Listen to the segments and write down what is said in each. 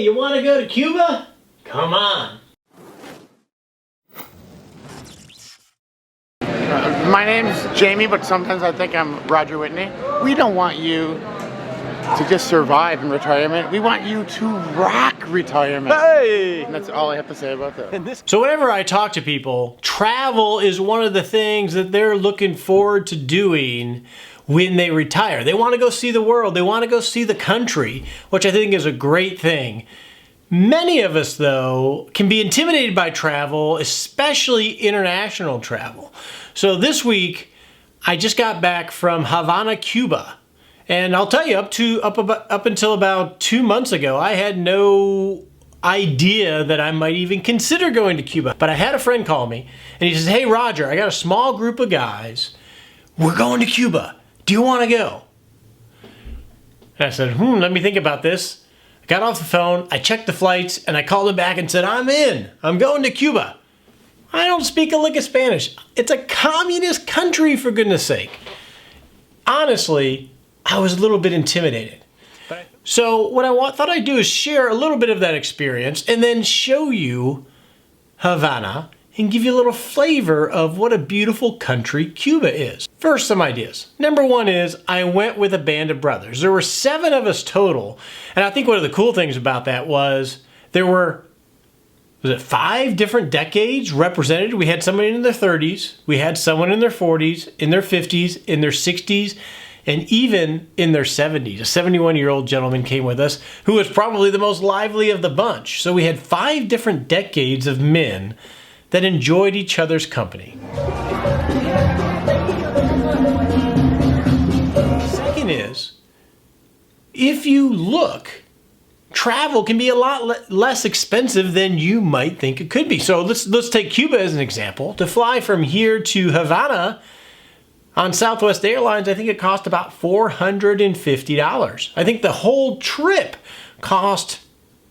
you want to go to Cuba? Come on. My name's Jamie, but sometimes I think I'm Roger Whitney. We don't want you to just survive in retirement. We want you to rock retirement. Hey! And that's all I have to say about that. So whenever I talk to people, travel is one of the things that they're looking forward to doing when they retire. They want to go see the world. They want to go see the country, which I think is a great thing. Many of us, though, can be intimidated by travel, especially international travel. So this week, I just got back from Havana, Cuba. And I'll tell you, up until about 2 months ago, I had no idea that I might even consider going to Cuba. But I had a friend call me, and he says, "Hey, Roger, I got a small group of guys. We're going to Cuba. Do you want to go?" And I said, let me think about this. I got off the phone, I checked the flights, and I called him back and said, "I'm in. I'm going to Cuba." I don't speak a lick of Spanish. It's a communist country, for goodness sake. Honestly, I was a little bit intimidated. So what I thought I'd do is share a little bit of that experience and then show you Havana and give you a little flavor of what a beautiful country Cuba is. First, some ideas. Number one is I went with a band of brothers. There were 7 of us total. And I think one of the cool things about that was there were, 5 different decades represented? We had someone in their 30s, we had someone in their 40s, in their 50s, in their 60s, and even in their 70s. A 71-year-old gentleman came with us who was probably the most lively of the bunch. So we had 5 different decades of men that enjoyed each other's company. Second is, if you look, travel can be a lot less expensive than you might think it could be. So let's take Cuba as an example. To fly from here to Havana on Southwest Airlines, I think it cost about $450. I think the whole trip cost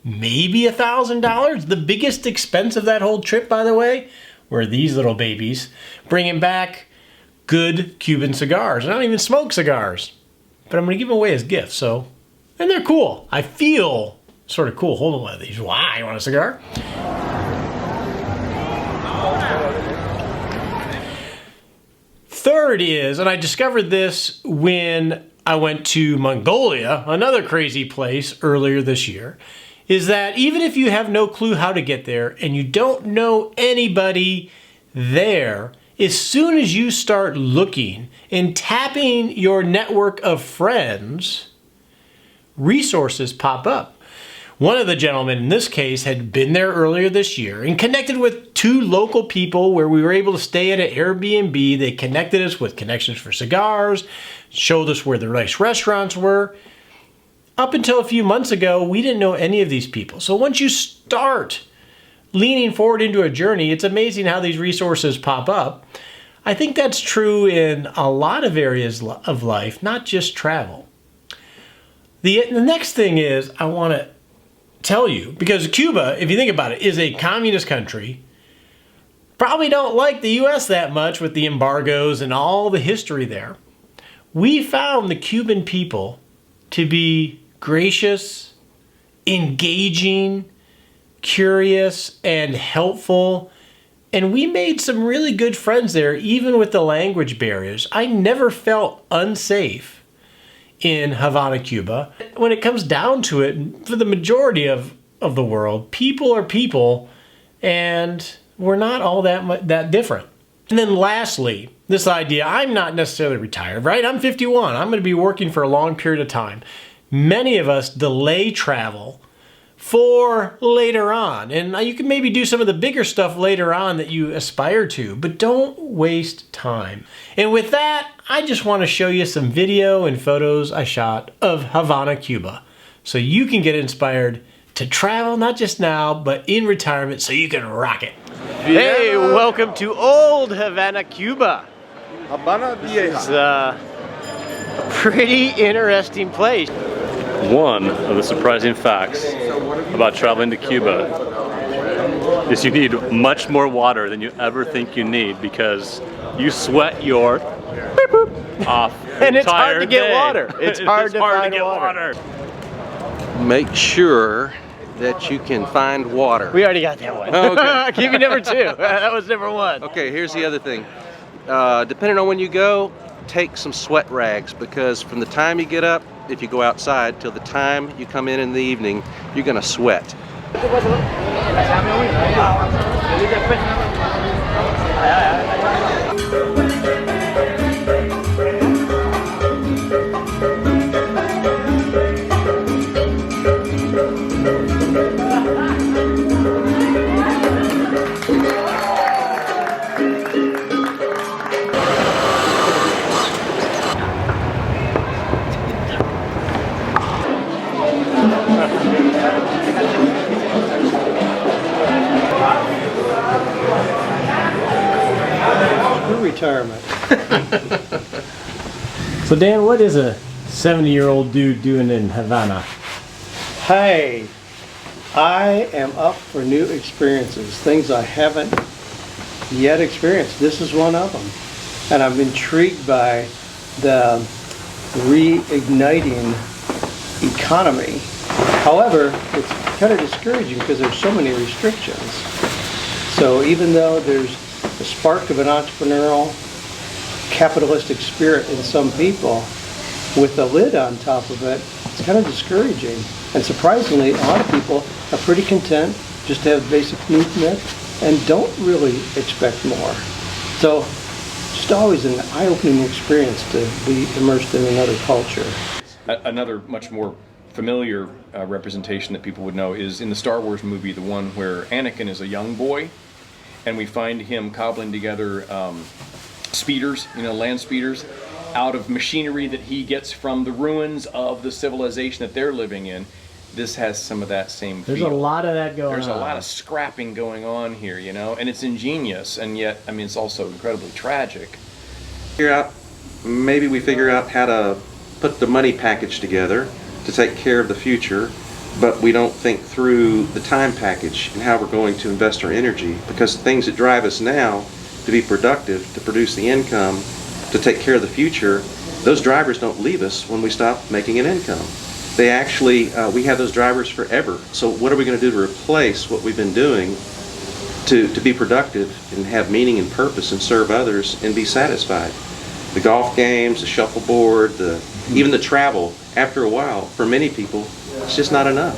maybe $1,000. The biggest expense of that whole trip, by the way, were these little babies bringing back good Cuban cigars. I don't even smoke cigars, but I'm going to give them away as gifts. So, and they're cool. I feel sort of cool holding one of these. Wow, you want a cigar? Third is, and I discovered this when I went to Mongolia, another crazy place earlier this year, is that even if you have no clue how to get there and you don't know anybody there, as soon as you start looking and tapping your network of friends, resources pop up. One of the gentlemen in this case had been there earlier this year and connected with 2 local people where we were able to stay at an Airbnb. They connected us with connections for cigars, showed us where the nice restaurants were. Up until a few months ago, we didn't know any of these people. So once you start leaning forward into a journey, it's amazing how these resources pop up. I think that's true in a lot of areas of life, not just travel. The next thing is I want to tell you, because Cuba, if you think about it, is a communist country, probably don't like the US that much with the embargoes and all the history there. We found the Cuban people to be gracious, engaging, curious, and helpful. And we made some really good friends there, even with the language barriers. I never felt unsafe in Havana, Cuba. When it comes down to it, for the majority of the world, people are people, and we're not all that different. And then lastly, this idea, I'm not necessarily retired, right? I'm 51. I'm going to be working for a long period of time. Many of us delay travel for later on. And you can maybe do some of the bigger stuff later on that you aspire to, but don't waste time. And with that, I just want to show you some video and photos I shot of Havana, Cuba, so you can get inspired to travel, not just now, but in retirement, so you can rock it. Hey, welcome to old Havana, Cuba. Havana Vieja. It's a pretty interesting place. One of the surprising facts about traveling to Cuba is you need much more water than you ever think you need, because you sweat your beep boop off And it's hard to day. get water. It's hard to find get water. Make sure that you can find water. We already got that one. Okay. Give me number 2. That was number 1. Okay, here's the other thing. Depending on when you go, take some sweat rags, because from the time you get up, if you go outside, till the time you come in the evening, you're gonna sweat. Retirement. So Dan, what is a 70-year-old dude doing in Havana? Hey, I am up for new experiences, things I haven't yet experienced. This is one of them. And I'm intrigued by the reigniting economy. However, it's kind of discouraging because there's so many restrictions. So even though there's a spark of an entrepreneurial, capitalistic spirit in some people, with a lid on top of it, it's kind of discouraging. And surprisingly, a lot of people are pretty content just to have basic needs met and don't really expect more. So just always an eye-opening experience to be immersed in another culture. Another much more familiar representation that people would know is in the Star Wars movie, the one where Anakin is a young boy, and we find him cobbling together speeders, land speeders, out of machinery that he gets from the ruins of the civilization that they're living in. This has some of that same feel. There's a lot of that going on. There's a lot of scrapping going on here, and it's ingenious, and yet, it's also incredibly tragic. Maybe we figure out how to put the money package together to take care of the future, but we don't think through the time package and how we're going to invest our energy, because the things that drive us now to be productive, to produce the income, to take care of the future, those drivers don't leave us when we stop making an income. They actually, we have those drivers forever. So what are we going to do to replace what we've been doing to be productive and have meaning and purpose and serve others and be satisfied? The golf games, the shuffleboard, even the travel, after a while, for many people, it's just not enough.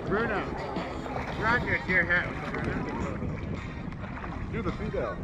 Bruno, Roger, it's your hat. Do the feet out.